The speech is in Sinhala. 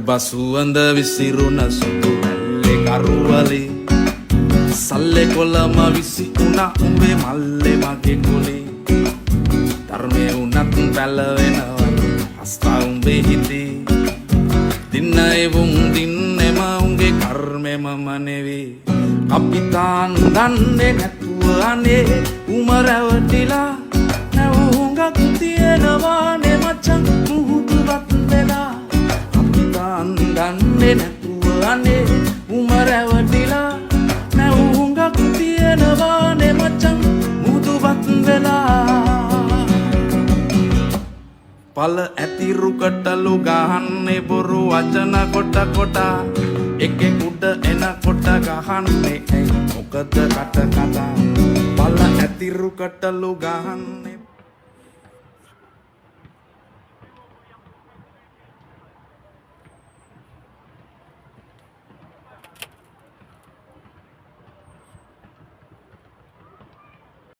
බසුවඳ විසිරුණ සුදු මැල්ලේ කරුවලේ සල්ලේ කොළම විසිකුණා උඹේ මල්ලේ මගේ කොලේ ධර්මේ උනත් පැලවෙනවා හස්තා උඹේ හිතේ දින්න එවුන් දින්නෙම උන්ගේ කර්මෙම මනෙවේ කපිතාන් දන්නේ නැතුව අනේ උම රැවටිලා නැවුඟක් තියෙනවානේ මචං මුහුදුවත් වෙලා කපිතාන් දන්නේ නැතුව අනේ උම රැවටිලා නැවුඟක් තියෙනවානේ මචං මුහුදුවත් වෙලා පල ඇතිරු කටලු ගහන්නේ බොරු වචන කොට කොට එකෙක් උඩ එන කොට ගහන්නේ ඇයි මොකද කට කතා පල ඇතිරු කටලු ගහන්නේ